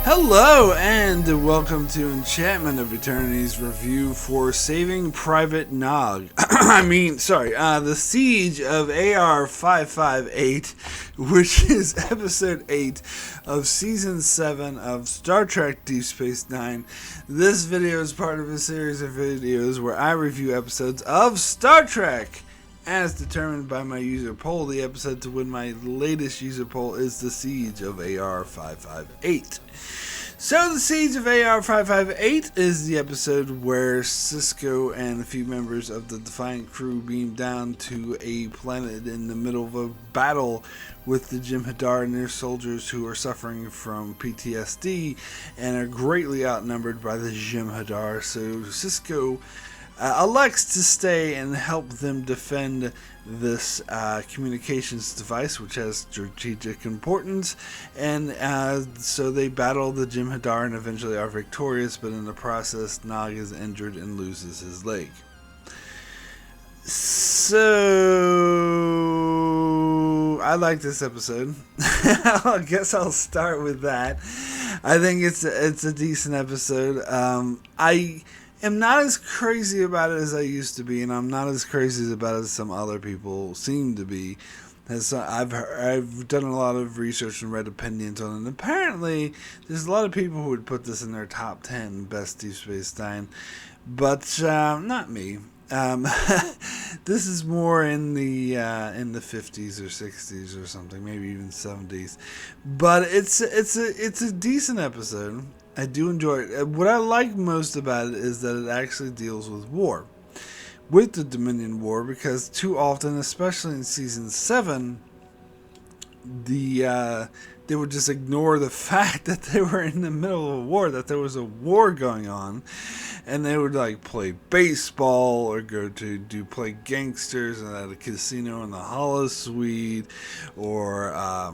Hello and welcome to Enchantment of Eternity's review for Saving Private Nog. The Siege of AR-558, which is episode 8 of season 7 of Star Trek Deep Space Nine. This video is part of a series of videos where I review episodes of Star Trek as determined by my user poll. The episode to win my latest user poll is The Siege of AR-558. So, The Siege of AR-558 is the episode where Sisko and a few members of the Defiant crew beam down to a planet in the middle of a battle with the Jem'Hadar and their soldiers who are suffering from PTSD and are greatly outnumbered by the Jem'Hadar. So, Sisko elects to stay and help them defend this communications device, which has strategic importance, and so they battle the Jem'Hadar and eventually are victorious, but in the process Nog is injured and loses his leg. So I like this episode. I guess I'll start with that. I think it's a decent episode. I'm not as crazy about it as I used to be, and I'm not as crazy about it as some other people seem to be. I've done a lot of research and read opinions on it, and apparently there's a lot of people who would put this in their top 10 best Deep Space Nine, but not me. This is more in the 50s or 60s or something, maybe even 70s. But it's a decent episode. I do enjoy it. What I like most about it is that it actually deals with war, with the Dominion War, because too often, especially in season 7, they would just ignore the fact that they were in the middle of a war, that there was a war going on, and they would like play baseball or go to play gangsters at a casino in the Holosuite, or I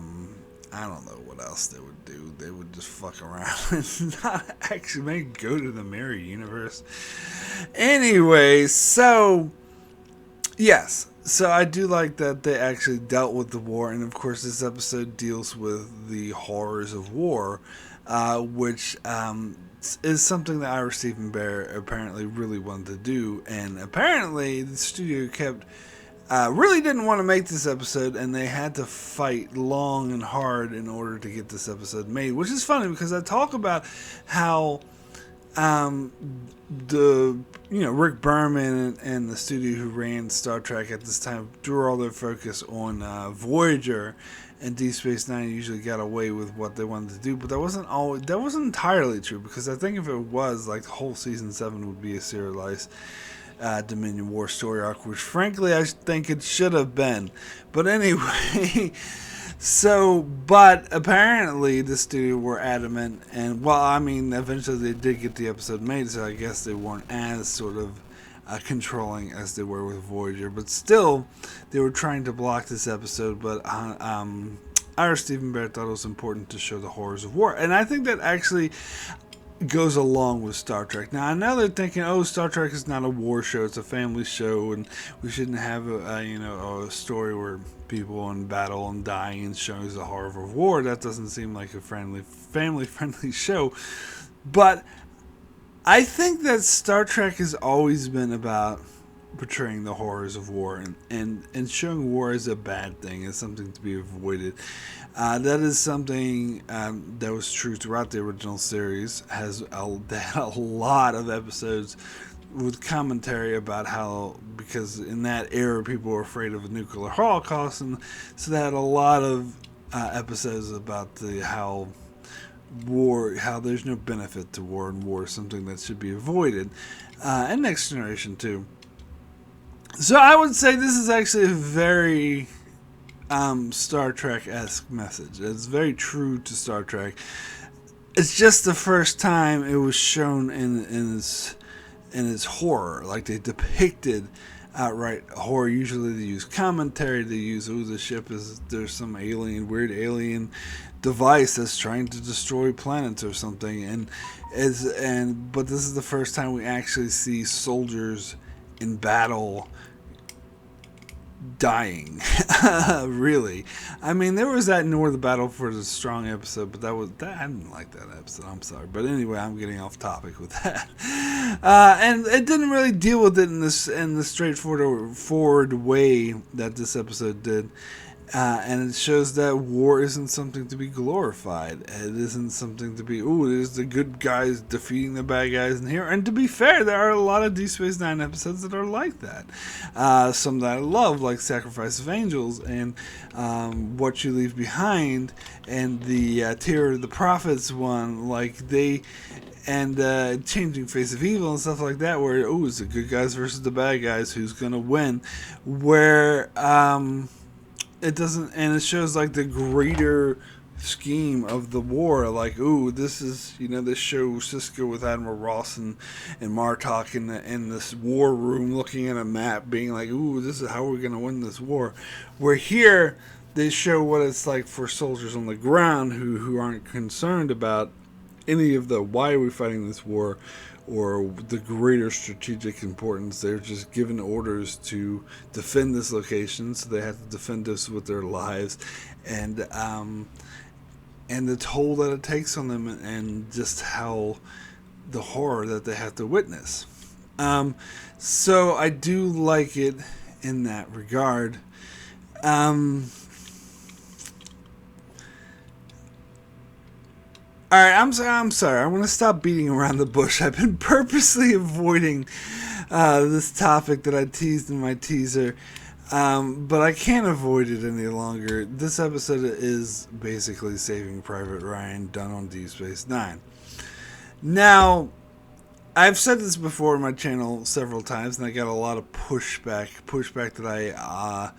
don't know what else they would do. They would just fuck around and not actually maybe go to the mirror universe. Anyway, so yes. So I do like that they actually dealt with the war, and of course this episode deals with the horrors of war, which is something that Ira Stephen Bear apparently really wanted to do, and apparently the studio really didn't want to make this episode, and they had to fight long and hard in order to get this episode made, which is funny because I talk about how Rick Berman and the studio who ran Star Trek at this time drew all their focus on Voyager, and Deep Space Nine usually got away with what they wanted to do, but that wasn't entirely true, because I think if it was, like, the whole season 7 would be a serialized Dominion War story arc, which frankly I think it should have been. But anyway, but apparently the studio were adamant, and eventually they did get the episode made, so I guess they weren't as sort of controlling as they were with Voyager, but still they were trying to block this episode. But Ira Stephen Bear thought it was important to show the horrors of war, and I think that actually goes along with Star Trek. Now I know they're thinking, oh, Star Trek is not a war show, it's a family show, and we shouldn't have a story where people in battle and dying and shows the horror of war. That doesn't seem like a family friendly show. But I think that Star Trek has always been about portraying the horrors of war and showing war as a bad thing, as something to be avoided. That is something that was true throughout the original series. They had a lot of episodes with commentary about how, because in that era people were afraid of a nuclear holocaust, and so they had a lot of episodes about how there's no benefit to war, and war is something that should be avoided, and Next Generation too. So I would say this is actually a very Star Trek-esque message. It's very true to Star Trek. It's just the first time it was shown in its horror. Like, they depicted outright horror. Usually they use commentary. They use, there's some weird alien device that's trying to destroy planets or something. But this is the first time we actually see soldiers in battle dying. Really. I mean, there was that Nor the Battle for the Strong episode, but I didn't like that episode. I'm sorry. But anyway, I'm getting off topic with that. And it didn't really deal with it in the straightforward way that this episode did. And it shows that war isn't something to be glorified. It isn't something to be, there's the good guys defeating the bad guys in here. And to be fair, there are a lot of Deep Space Nine episodes that are like that. Some that I love, like Sacrifice of Angels and What You Leave Behind, and the Terror of the Prophets one, and Changing Face of Evil and stuff like that, where, it's the good guys versus the bad guys, who's going to win. Where, it doesn't, and it shows like the greater scheme of the war. Like, this is, this show Cisco with Admiral Ross and Martok in this war room looking at a map being like, this is how we're going to win this war. Where here, they show what it's like for soldiers on the ground who aren't concerned about any of the why are we fighting this war or the greater strategic importance. They're just given orders to defend this location, so they have to defend this with their lives, and the toll that it takes on them, and just how the horror that they have to witness. So I do like it in that regard. Alright, I'm sorry. I want to stop beating around the bush. I've been purposely avoiding this topic that I teased in my teaser, but I can't avoid it any longer. This episode is basically Saving Private Ryan done on Deep Space Nine. Now, I've said this before on my channel several times, and I got a lot of pushback that I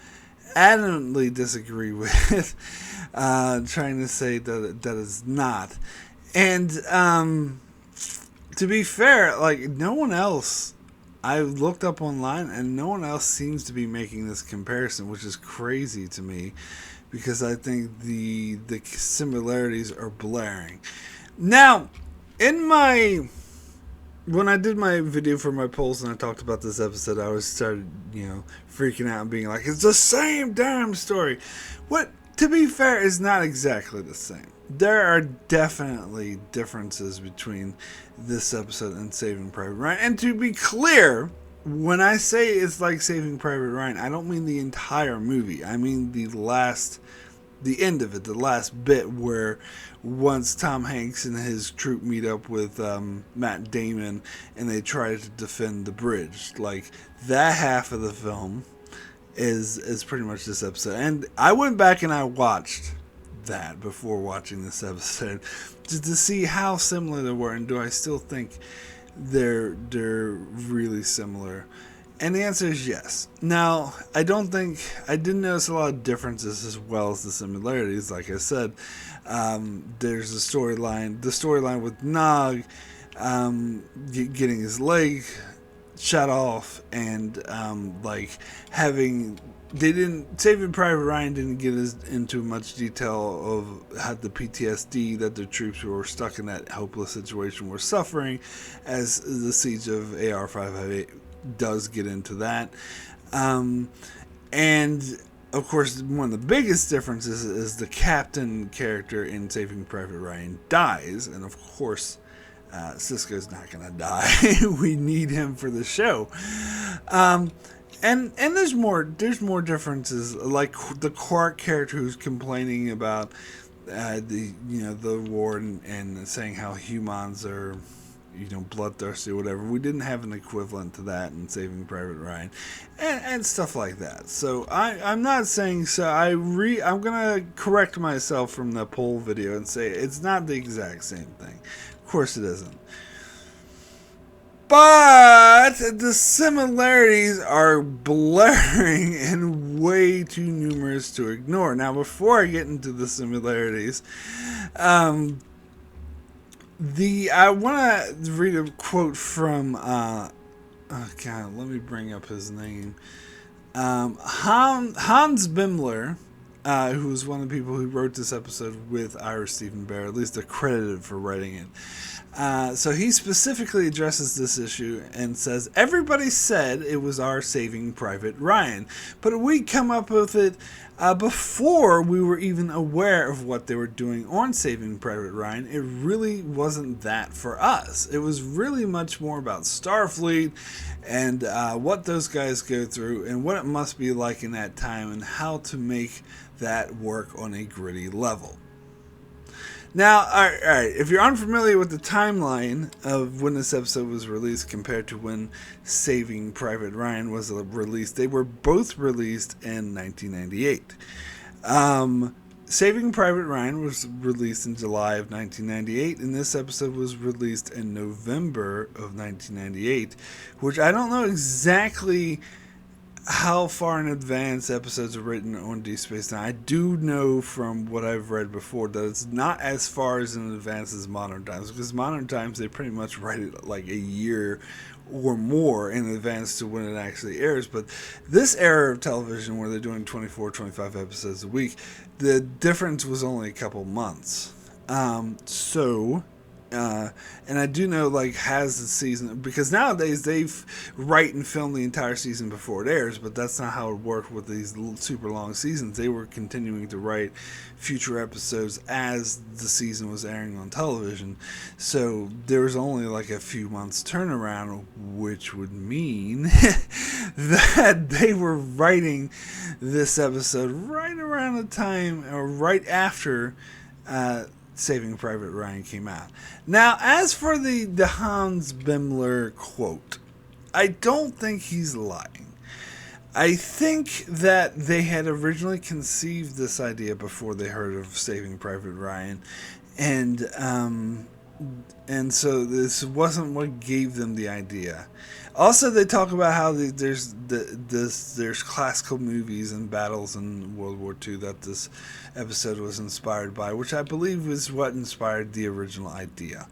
adamantly disagree with, trying to say that is not. And to be fair, like, no one else, I looked up online and no one else seems to be making this comparison, which is crazy to me, because I think the similarities are blaring. Now, when I did my video for my polls and I talked about this episode, I started, freaking out and being like, it's the same damn story. What, to be fair, is not exactly the same. There are definitely differences between this episode and Saving Private Ryan. And to be clear, when I say it's like Saving Private Ryan, I don't mean the entire movie. I mean the end of it, the last bit, where once Tom Hanks and his troop meet up with Matt Damon and they try to defend the bridge. Like, that half of the film is pretty much this episode. And I went back and I watched that before watching this episode just to see how similar they were, and do I still think they're really similar. And the answer is yes. Now, I didn't notice a lot of differences as well as the similarities. Like I said, there's the storyline with Nog getting his leg shot off, and Saving Private Ryan didn't get into much detail of how the PTSD that the troops who were stuck in that hopeless situation were suffering, as the siege of AR-558 does get into that. And of course, one of the biggest differences is the captain character in Saving Private Ryan dies, and of course Cisco's not gonna die. We need him for the show. And there's more differences, like the Quark character who's complaining about the war and saying how humans are bloodthirsty or whatever. We didn't have an equivalent to that in Saving Private Ryan, and stuff like that. So I'm not saying so. I'm gonna correct myself from the poll video and say it's not the exact same thing. Of course it isn't. But the similarities are blaring and way too numerous to ignore. Now, before I get into the similarities, I want to read a quote from, let me bring up his name. Hans Bimler who was one of the people who wrote this episode with Ira Stephen Bear, at least they're credited for writing it. So he specifically addresses this issue and says, everybody said it was our Saving Private Ryan, but we come up with it before we were even aware of what they were doing on Saving Private Ryan. It really wasn't that for us. It was really much more about Starfleet and what those guys go through and what it must be like in that time and how to make that work on a gritty level. Now, all right, if you're unfamiliar with the timeline of when this episode was released compared to when Saving Private Ryan was released, they were both released in 1998. Saving Private Ryan was released in July of 1998, and this episode was released in November of 1998, which I don't know exactly how far in advance episodes are written on Deep Space Nine. I do know from what I've read before that it's not as far as in advance as Modern Times, because Modern Times they pretty much write it like a year or more in advance to when it actually airs. But this era of television where they're doing 24, 25 episodes a week, the difference was only a couple months. And I do know, like, has the season, because nowadays they've write and film the entire season before it airs, but that's not how it worked with these super long seasons. They were continuing to write future episodes as the season was airing on television, so there was only like a few months turnaround, which would mean that they were writing this episode right around the time, or right after Saving Private Ryan came out. Now, as for the Hans Bimler quote, I don't think he's lying. I think that they had originally conceived this idea before they heard of Saving Private Ryan, and so this wasn't what gave them the idea. Also, they talk about how there's classical movies and battles in World War II that this episode was inspired by, which I believe is what inspired the original idea.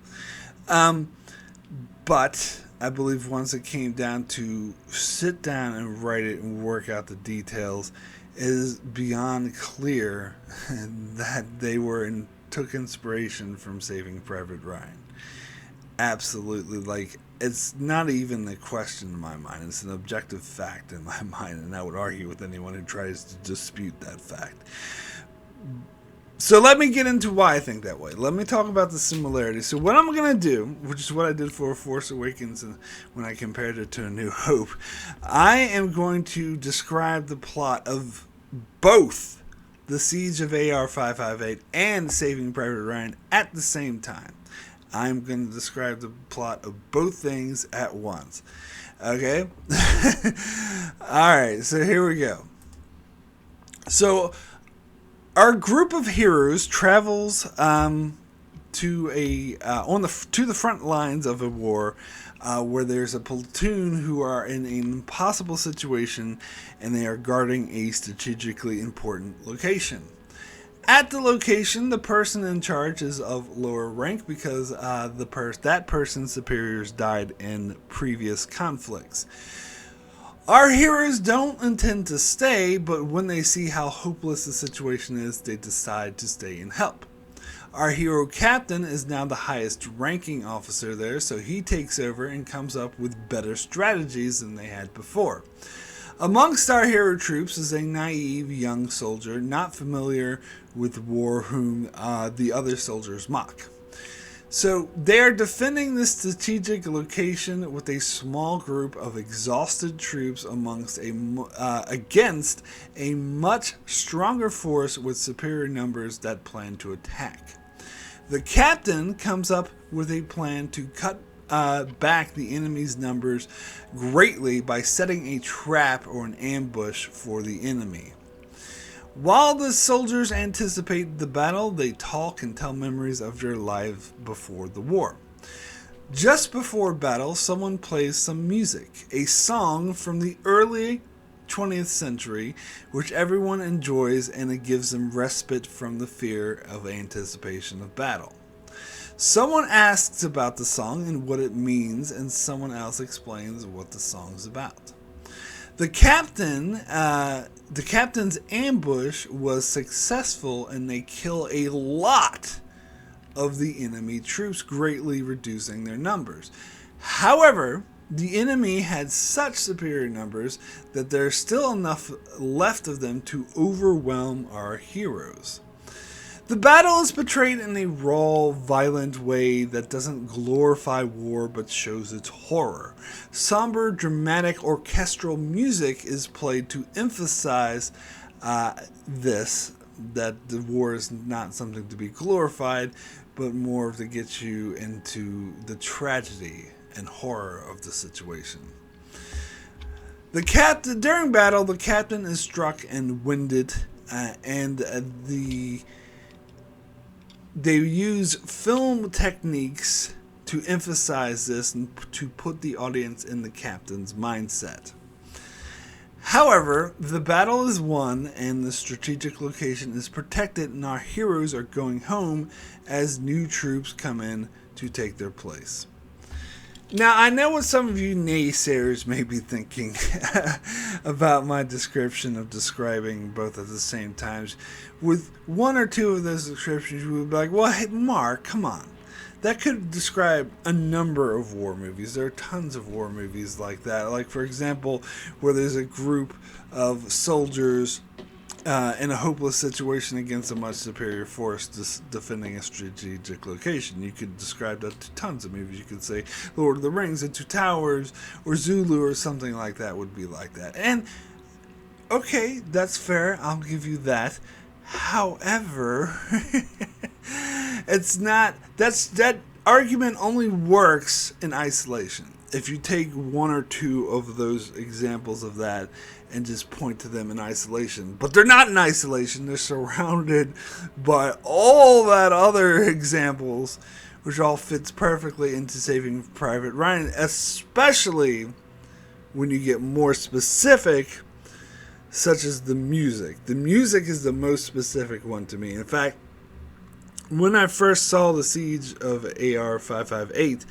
But I believe once it came down to sit down and write it and work out the details, it is beyond clear that they took inspiration from Saving Private Ryan. Absolutely, like, it's not even a question in my mind. It's an objective fact in my mind, and I would argue with anyone who tries to dispute that fact. So let me get into why I think that way. Let me talk about the similarities. So what I'm going to do, which is what I did for Force Awakens when I compared it to A New Hope, I am going to describe the plot of both The Siege of AR-558 and Saving Private Ryan at the same time. I'm going to describe the plot of both things at once. Okay? Alright, so here we go. So, our group of heroes travels to the front lines of a war where there's a platoon who are in an impossible situation and they are guarding a strategically important location. At the location, the person in charge is of lower rank because that person's superiors died in previous conflicts. Our heroes don't intend to stay, but when they see how hopeless the situation is, they decide to stay and help. Our hero captain is now the highest ranking officer there, so he takes over and comes up with better strategies than they had before. Amongst our hero troops is a naive young soldier not familiar with war whom the other soldiers mock. So they are defending this strategic location with a small group of exhausted troops against a much stronger force with superior numbers that plan to attack. The captain comes up with a plan to cut back the enemy's numbers greatly by setting a trap or an ambush for the enemy. While the soldiers anticipate the battle, they talk and tell memories of their life before the war. Just before battle, someone plays some music, a song from the early 20th century, which everyone enjoys, and it gives them respite from the fear of anticipation of battle. Someone asks about the song and what it means, and someone else explains what the song's about. The captain, the captain's ambush was successful, and they kill a lot of the enemy troops, greatly reducing their numbers. However, the enemy had such superior numbers that there's still enough left of them to overwhelm our heroes. The battle is portrayed in a raw, violent way that doesn't glorify war but shows its horror. Somber, dramatic, orchestral music is played to emphasize that the war is not something to be glorified, but more to get you into the tragedy and horror of the situation. During battle, the captain is struck and winded, and they use film techniques to emphasize this and to put the audience in the captain's mindset. However, the battle is won and the strategic location is protected, and our heroes are going home as new troops come in to take their place. Now, I know what some of you naysayers may be thinking about my description of describing both at the same time. With one or two of those descriptions, you would be like, well, hey, Mark, come on. That could describe a number of war movies. There are tons of war movies like that. Like, for example, where there's a group of soldiers in a hopeless situation against a much superior force defending a strategic location. You could describe that to tons of movies. You could say Lord of the Rings, The Two Towers, or Zulu, or something like that would be like that. And, okay, that's fair. I'll give you that. However, that argument only works in isolation. If you take one or two of those examples of that and just point to them in isolation. But they're not in isolation. They're surrounded by all that other examples, which all fits perfectly into Saving Private Ryan, especially when you get more specific, such as the music. The music is the most specific one to me. In fact, when I first saw the siege of AR-558,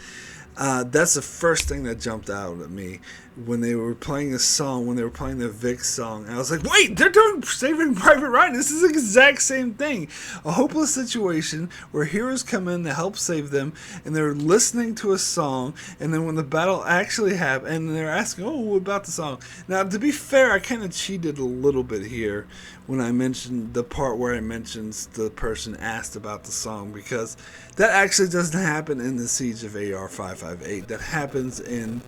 that's the first thing that jumped out at me when they were playing a song, when they were playing the Vic song. I was like, wait, they're doing Saving Private Ryan. This is the exact same thing. A hopeless situation where heroes come in to help save them, and they're listening to a song, and then when the battle actually happened, and they're asking, oh, what about the song? Now, to be fair, I kind of cheated a little bit here when I mentioned the part where I mentioned the person asked about the song, because that actually doesn't happen in the Siege of AR-558. That happens in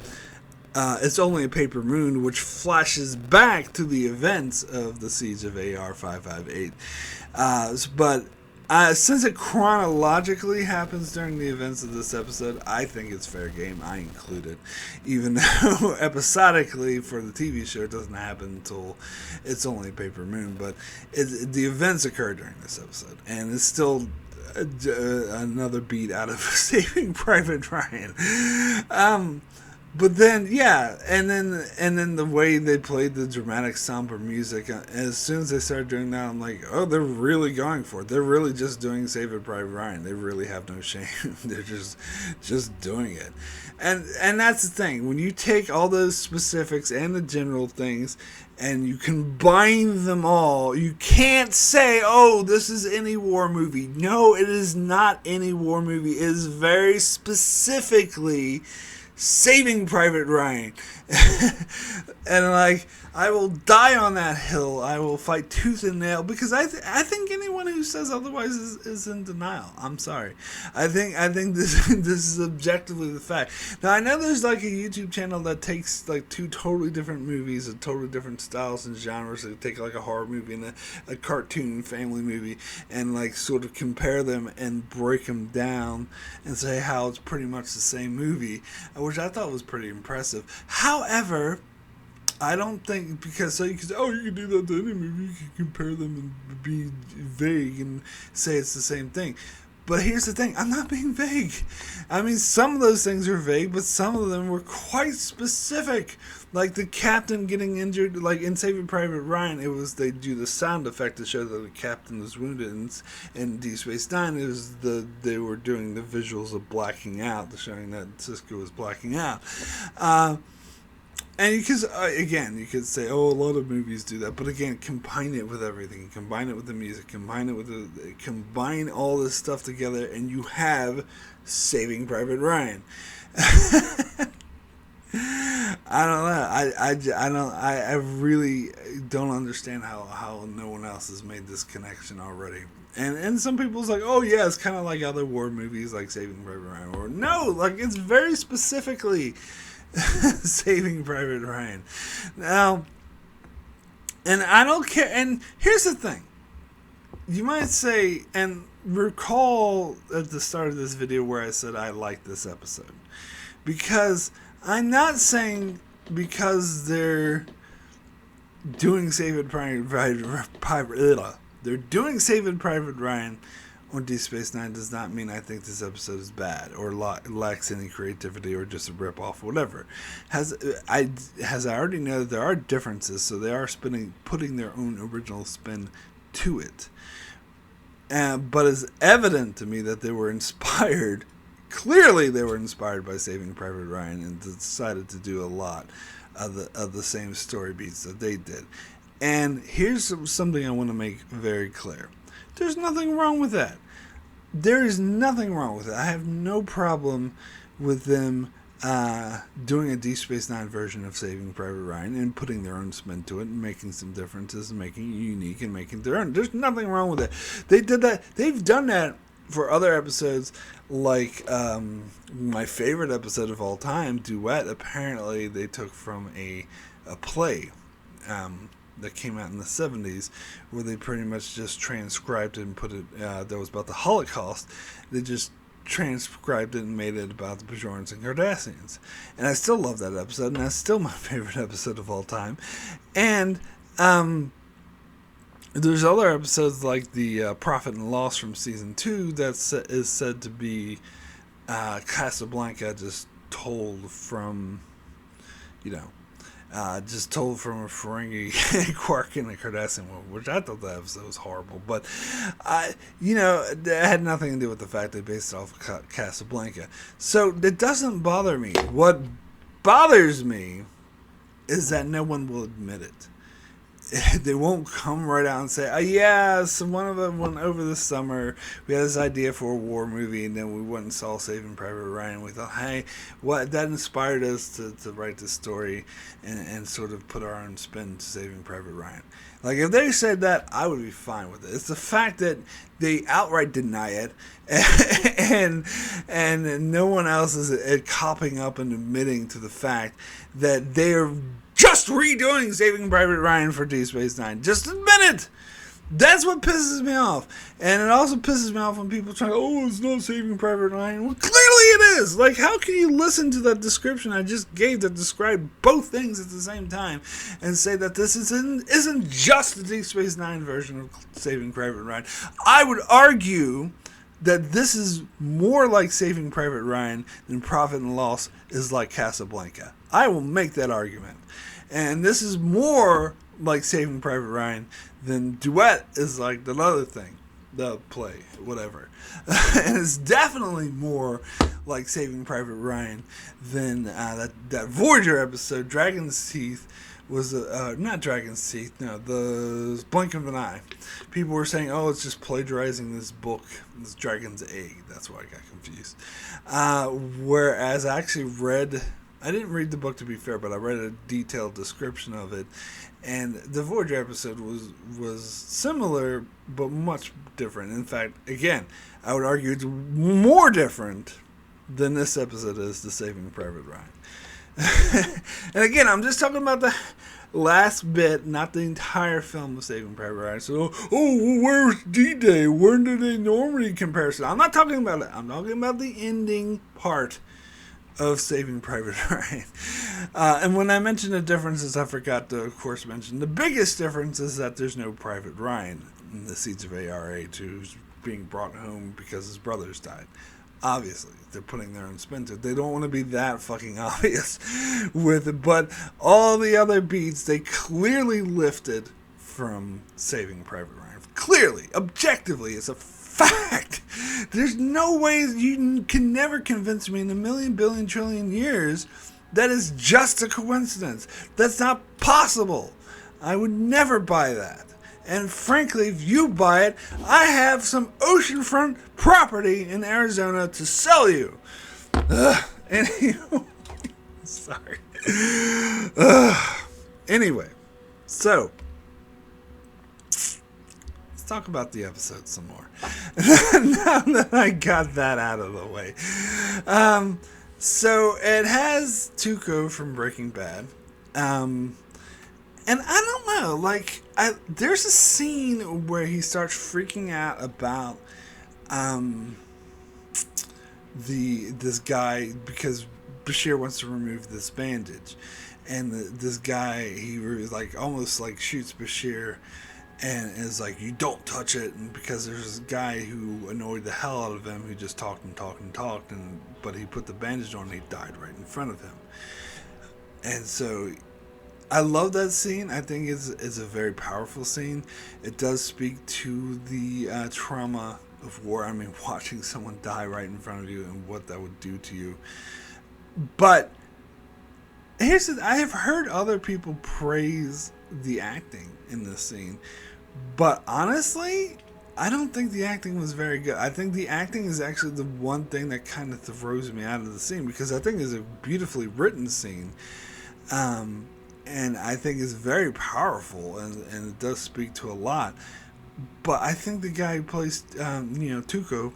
It's Only a Paper Moon, which flashes back to the events of the Siege of AR-558. But since it chronologically happens during the events of this episode, I think it's fair game. I include it, even though episodically for the TV show it doesn't happen until It's Only a Paper Moon. But the events occur during this episode, and it's still another beat out of Saving Private Ryan. But then, yeah, and then the way they played the dramatic, somber music, as soon as they started doing that, I'm like, oh, they're really going for it. They're really just doing Saving Private Ryan. They really have no shame. They're just doing it. And that's the thing. When you take all those specifics and the general things and you combine them all, you can't say, oh, this is any war movie. No, it is not any war movie. It is very specifically Saving Private Ryan. And like, I will die on that hill. I will fight tooth and nail, because I think anyone who says otherwise is in denial. I'm sorry. I think this is objectively the fact. Now, I know there's like a YouTube channel that takes like two totally different movies and totally different styles and genres. They take like a horror movie and a cartoon family movie and like sort of compare them and break them down and say how it's pretty much the same movie, which I thought was pretty impressive. However, I don't think, because so you can say, oh, you can do that to any movie, you can compare them and be vague and say it's the same thing. But here's the thing, I'm not being vague. I mean, some of those things are vague, but some of them were quite specific. Like the captain getting injured, like in Saving Private Ryan, they do the sound effect to show that the captain was wounded. And in DS9, they were doing the visuals of blacking out, showing that Cisco was blacking out. And because again, you could say, "Oh, a lot of movies do that," but again, combine it with everything. Combine it with the music. Combine all this stuff together, and you have Saving Private Ryan. I don't know. I really don't understand how no one else has made this connection already. And some people's like, oh yeah, it's kind of like other war movies like Saving Private Ryan. Or no, like it's very specifically Saving Private Ryan. Now, and I don't care. And here's the thing. You might say, and recall at the start of this video where I said I like this episode. Because I'm not saying because they're doing Saving Private Ryan on Deep Space Nine does not mean I think this episode is bad or lacks any creativity or just a rip off, whatever. As I already know, there are differences, so they are putting their own original spin to it. But it's evident to me that they were inspired. Clearly, they were inspired by Saving Private Ryan and decided to do a lot of the same story beats that they did. And here's something I want to make very clear. There's nothing wrong with that. There is nothing wrong with it. I have no problem with them doing a Deep Space Nine version of Saving Private Ryan and putting their own spin to it and making some differences and making it unique and making their own. There's nothing wrong with it. They did that. They've done that for other episodes, like my favorite episode of all time, Duet. Apparently, they took from a play that came out in the 70s, where they pretty much just transcribed it and put it, that was about the Holocaust. They just transcribed it and made it about the Bajorans and Cardassians. And I still love that episode, and that's still my favorite episode of all time. And there's other episodes like the Profit and Loss from Season 2 that is said to be Casablanca just told from, just told from a Ferengi, Quark, and a Cardassian woman, which I thought that episode was horrible. But, it had nothing to do with the fact they based it off of Casablanca. So it doesn't bother me. What bothers me is that no one will admit it. They won't come right out and say, oh yeah, so one of them went over this summer, we had this idea for a war movie, and then we went and saw Saving Private Ryan. We thought, hey, that inspired us to write this story and sort of put our own spin to Saving Private Ryan. Like, if they said that, I would be fine with it. It's the fact that they outright deny it, and no one else is copping up and admitting to the fact that they are just redoing Saving Private Ryan for Deep Space Nine. Just admit it! That's what pisses me off. And it also pisses me off when people try, oh, it's not Saving Private Ryan. Well, clearly it is! Like, how can you listen to that description I just gave that described both things at the same time and say that this isn't just the Deep Space Nine version of Saving Private Ryan? I would argue that this is more like Saving Private Ryan than Profit and Loss is like Casablanca. I will make that argument. And this is more like Saving Private Ryan than Duet is like the other thing, the play, whatever. And it's definitely more like Saving Private Ryan than that Voyager episode, Dragon's Teeth, was not Dragon's Teeth, no, the Blink of an Eye. People were saying, oh, it's just plagiarizing this book, this Dragon's Egg. That's why I got confused. Whereas I actually I didn't read the book, to be fair, but I read a detailed description of it, and the Voyager episode was similar, but much different. In fact, again, I would argue it's more different than this episode is to Saving Private Ryan. And again, I'm just talking about the last bit, not the entire film of Saving Private Ryan. So, where's D-Day? Where do they normally compare? I'm not talking about it. I'm talking about the ending part of Saving Private Ryan. And when I mentioned the differences, I forgot to, of course, mention the biggest difference is that there's no Private Ryan in the Seeds of AR-8 who's being brought home because his brothers died. Obviously, they're putting their own spin to it. They don't want to be that fucking obvious with it, but all the other beats, they clearly lifted from Saving Private Ryan. Clearly, objectively, it's a fact. There's no way, you can never convince me in a million, billion, trillion years That is just a coincidence. That's not possible. I would never buy that. And frankly, if you buy it, I have some oceanfront property in Arizona to sell you. Anyway, sorry. Anyway, so let's talk about the episode some more. Now that I got that out of the way. So it has Tuco from Breaking Bad. And I don't know, like, there's a scene where he starts freaking out about this guy, because Bashir wants to remove this bandage, and this guy, he like almost like shoots Bashir and is like, you don't touch it, and because there's this guy who annoyed the hell out of him, who just talked, but he put the bandage on and he died right in front of him. And so I love that scene. I think it's a very powerful scene. It does speak to the trauma of war. I mean, watching someone die right in front of you and what that would do to you. But I have heard other people praise the acting in this scene, but honestly, I don't think the acting was very good. I think the acting is actually the one thing that kind of throws me out of the scene, because I think it's a beautifully written scene. And I think it's very powerful, and it does speak to a lot. But I think the guy who plays, Tuco,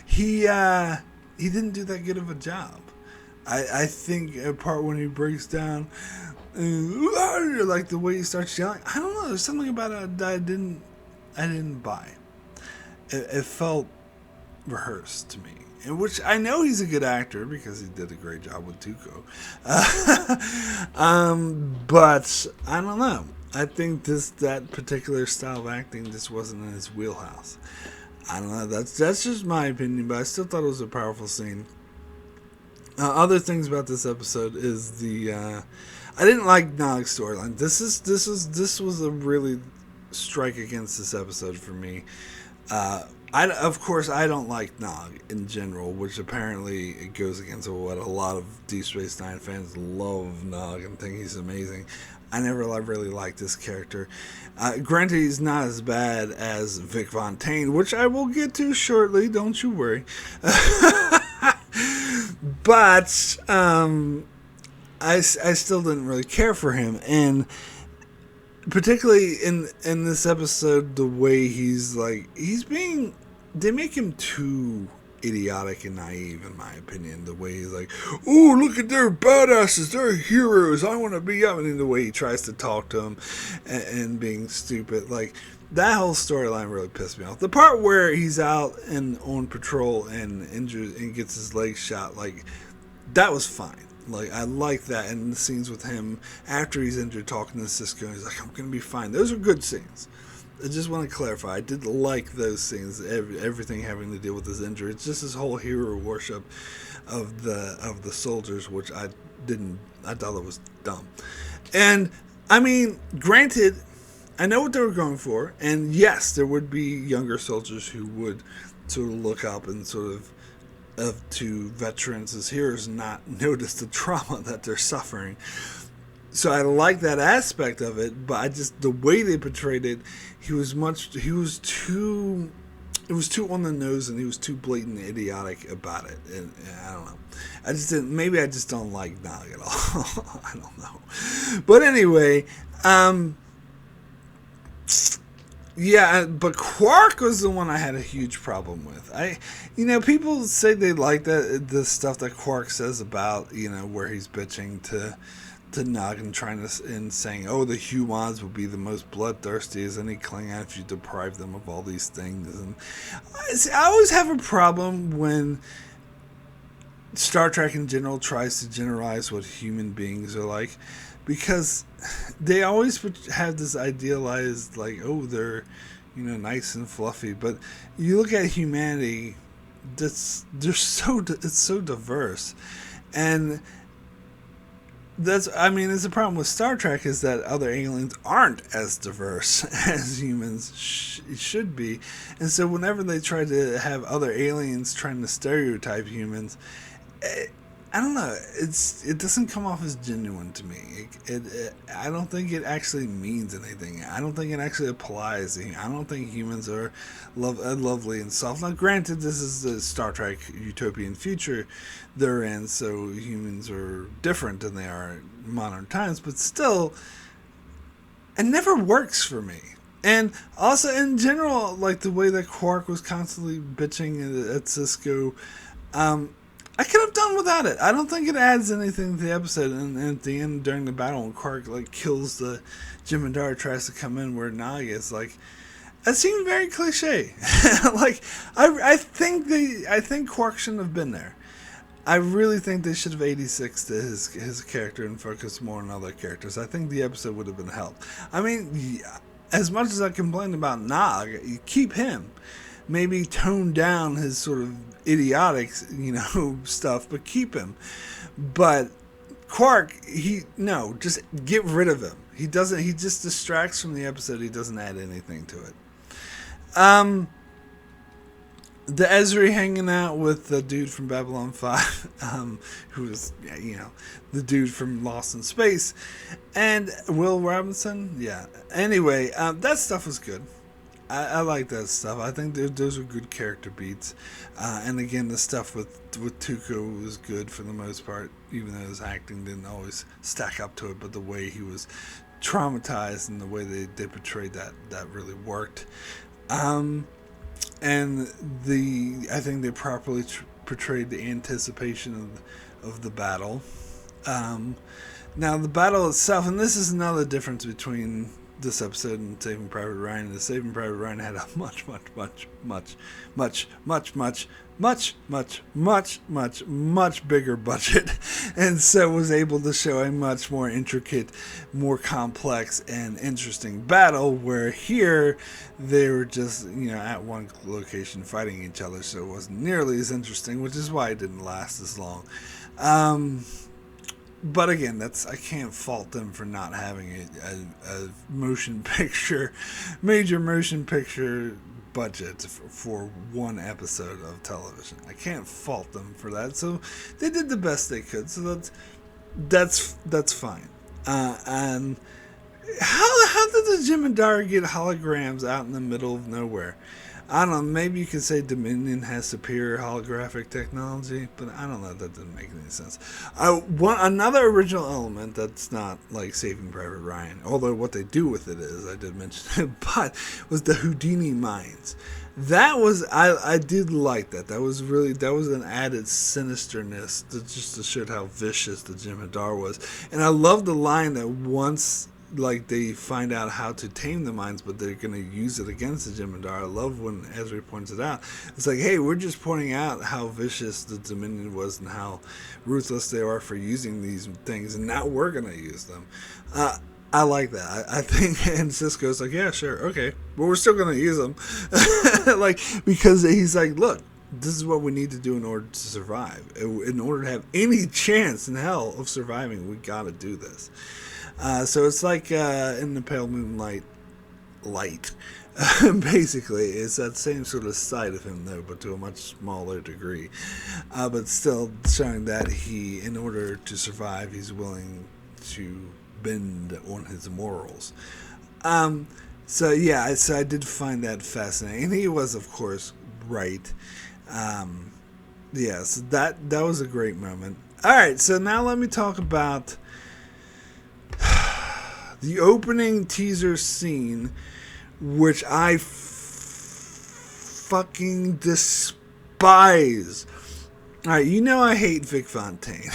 he didn't do that good of a job. I think a part when he breaks down, like the way he starts yelling, I don't know. There's something about it that I didn't buy. It felt rehearsed to me. In which I know he's a good actor because he did a great job with Tuco. But I don't know. I think that particular style of acting just wasn't in his wheelhouse. I don't know. That's just my opinion, but I still thought it was a powerful scene. Other things about this episode is I didn't like Nog's storyline. This was a really strike against this episode for me. Of course, I don't like Nog in general, which apparently it goes against what a lot of Deep Space Nine fans love Nog and think he's amazing. I never really liked this character. Granted, he's not as bad as Vic Fontaine, which I will get to shortly, don't you worry. But I still didn't really care for him, and particularly in this episode, the way they make him too idiotic and naive, in my opinion. The way he's like, oh, look at their badasses, they're heroes, I want to be up. And the way he tries to talk to him and being stupid. Like, that whole storyline really pissed me off. The part where he's out and on patrol and injured and gets his leg shot, like, that was fine. Like, I like that. And the scenes with him after he's injured talking to Cisco, he's like, I'm going to be fine. Those are good scenes. I just want to clarify, I did like those scenes, everything having to deal with his injury. It's just his whole hero worship of the soldiers, which I thought it was dumb. And, I mean, granted, I know what they were going for, and yes, there would be younger soldiers who would sort of look up and sort of to veterans as heroes and not notice the trauma that they're suffering. So I like that aspect of it, but the way they portrayed it, it was too on the nose, and he was too blatant idiotic about it. And I don't know. Maybe I just don't like Nog at all. I don't know. But anyway, yeah, but Quark was the one I had a huge problem with. People say they like the stuff that Quark says about, where he's bitching to Nog and saying, oh, the humans will be the most bloodthirsty as any Klingon if you deprive them of all these things. And I always have a problem when Star Trek in general tries to generalize what human beings are like, because they always have this idealized, like, oh, they're, nice and fluffy. But you look at humanity, it's so diverse. And it's the problem with Star Trek is that other aliens aren't as diverse as humans should be. And so whenever they try to have other aliens trying to stereotype humans, I don't know. It doesn't come off as genuine to me. I don't think it actually means anything. I don't think it actually applies. I don't think humans are lovely and soft. Now, granted, this is the Star Trek utopian future they're in, so humans are different than they are in modern times. But still, it never works for me. And also, in general, like the way that Quark was constantly bitching at Cisco. I could have done without it. I don't think it adds anything to the episode. And at the end, during the battle, when Quark like kills the Jem'Hadar, tries to come in where Nog is, like it seemed very cliche. Like I think Quark shouldn't have been there. I really think they should have 86'd his character and focused more on other characters. I think the episode would have been helped. I mean, as much as I complained about Nog, you keep him. Maybe tone down his sort of idiotic, stuff, but keep him. But Quark, just get rid of him. He just distracts from the episode. He doesn't add anything to it. The Ezri hanging out with the dude from Babylon 5, who was, the dude from Lost in Space, and Will Robinson. Yeah. Anyway, that stuff was good. I like that stuff. I think those are good character beats. And again, the stuff with Tuco was good for the most part, even though his acting didn't always stack up to it. But the way he was traumatized and the way they portrayed that really worked. And I think they properly portrayed the anticipation of the battle. Now, the battle itself, and this is another difference between this episode and Saving Private Ryan. The Saving Private Ryan had a much bigger budget, and so was able to show a much more intricate, more complex, and interesting battle, where here they were just, at one location fighting each other, so it wasn't nearly as interesting, which is why it didn't last as long. But again, I can't fault them for not having a major motion picture budget for one episode of television. I can't fault them for that. So they did the best they could. So that's fine. And how did the Jem'Hadar get holograms out in the middle of nowhere? I don't know, maybe you could say Dominion has superior holographic technology, but I don't know, that doesn't make any sense. Another original element that's not like Saving Private Ryan, although what they do with it is, I did mention it, but was the Houdini mines. That was, I did like that. That was an added sinisterness just to show how vicious the Jem'Hadar was. And I love the line that once they find out how to tame the mines, but they're going to use it against the Jem'Hadar. I love when Ezra points it out. It's like, hey, we're just pointing out how vicious the Dominion was and how ruthless they are for using these things, and now we're going to use them. I like that. I think, and Cisco's like, yeah, sure, okay, but we're still going to use them. Because he's like, look, this is what we need to do in order to survive. In order to have any chance in hell of surviving, we got to do this. So it's like in the Pale Moonlight light. Basically, it's that same sort of side of him, though, but to a much smaller degree. But still showing that in order to survive, he's willing to bend on his morals. So I did find that fascinating. And he was, of course, right. So that was a great moment. All right, so now let me talk about the opening teaser scene, which I fucking despise. Alright, I hate Vic Fontaine.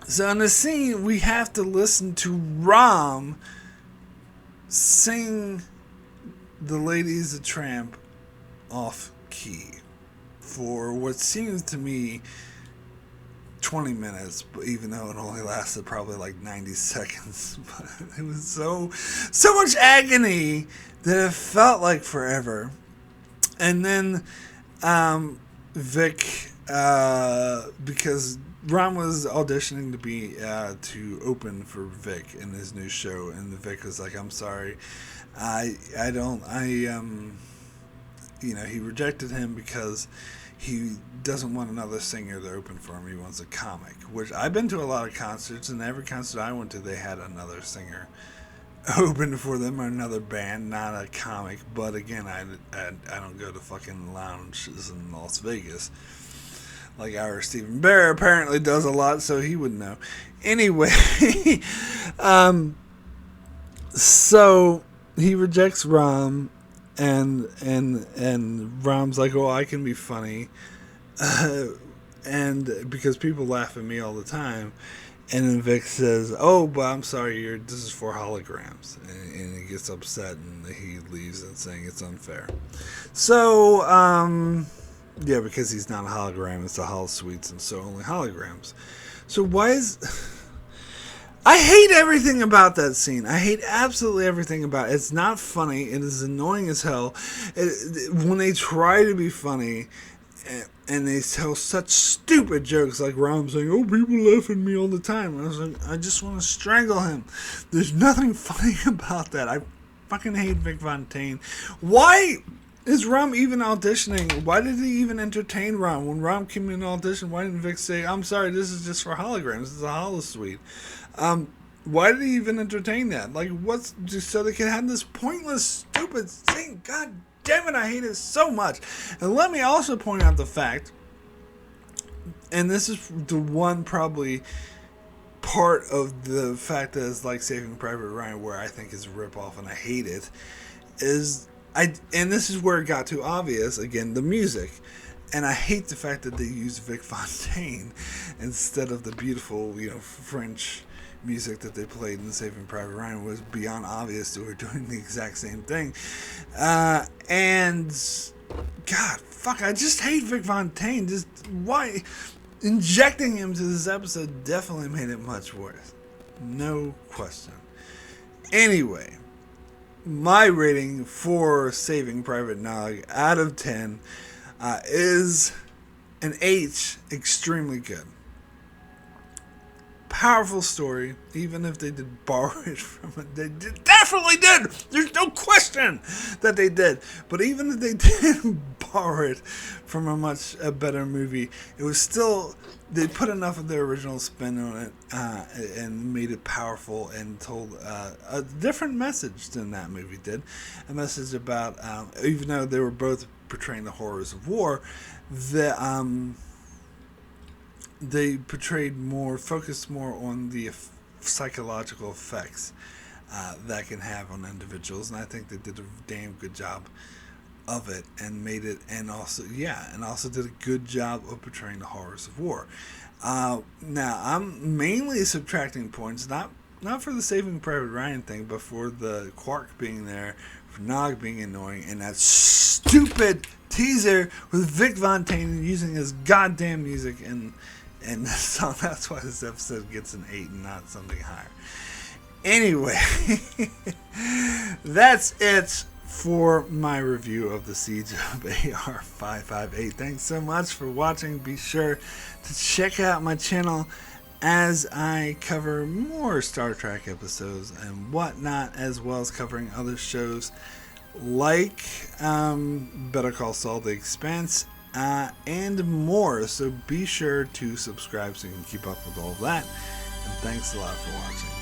So in the scene, we have to listen to Rom sing The Lady's a Tramp off key for what seems to me 20 minutes, even though it only lasted probably like 90 seconds. But it was so much agony that it felt like forever. And then Vic, because Ron was auditioning to open for Vic in his new show, and Vic was like, I'm sorry, he rejected him because he doesn't want another singer to open for him. He wants a comic, which I've been to a lot of concerts, and every concert I went to, they had another singer open for them or another band, not a comic. But again, I don't go to fucking lounges in Las Vegas like our Stephen Bear apparently does a lot, so he would know. Anyway, so he rejects Rom, and Rom's like, "Oh, I can be funny," and because people laugh at me all the time. And then Vic says, "Oh, but I'm sorry, this is for holograms," and he gets upset and he leaves and saying it's unfair. So, yeah, because he's not a hologram, it's the holosuites, and so only holograms. So why is... I hate everything about that scene. I hate absolutely everything about it. It's not funny. It is annoying as hell. When they try to be funny, and they tell such stupid jokes, like Rom saying, "Oh, people laugh at me all the time." And I was like, I just want to strangle him. There's nothing funny about that. I fucking hate Vic Fontaine. Why is Rom even auditioning? Why did he even entertain Rom? When Rom came in audition, why didn't Vic say, "I'm sorry, this is just for holograms. This is a holosuite"? Why did he even entertain that? Like, what's just so they can have this pointless, stupid thing? God damn it, I hate it so much. And let me also point out the fact, and this is the one probably part of the fact that it's like Saving Private Ryan where I think is a ripoff and I hate it, and this is where it got too obvious, again, the music. And I hate the fact that they used Vic Fontaine instead of the beautiful, French music that they played in Saving Private Ryan. Was beyond obvious they were doing the exact same thing. And God, fuck, I just hate Vic Fontaine. Just why injecting him to this episode definitely made it much worse. No question. Anyway, my rating for Saving Private Nog out of 10 is an H, extremely good. Powerful story, even if they did borrow it from it. They definitely did. There's no question that they did. But even if they did borrow it from a better movie, it was still, they put enough of their original spin on it and made it powerful and told a different message than that movie did. A message about, even though they were both portraying the horrors of war, they focused more on the psychological effects that can have on individuals, and I think they did a damn good job of it, and made it, and also did a good job of portraying the horrors of war. Now I'm mainly subtracting points, not for the Saving Private Ryan thing, but for the Quark being there, for Nog being annoying, and that stupid teaser with Vic Fontaine using his goddamn music and so that's why this episode gets an 8 and not something higher. Anyway, that's it for my review of the Siege of AR-558. Thanks so much for watching. Be sure to check out my channel as I cover more Star Trek episodes and whatnot, as well as covering other shows like Better Call Saul, The Expanse, and more. So be sure to subscribe so you can keep up with all of that. And thanks a lot for watching.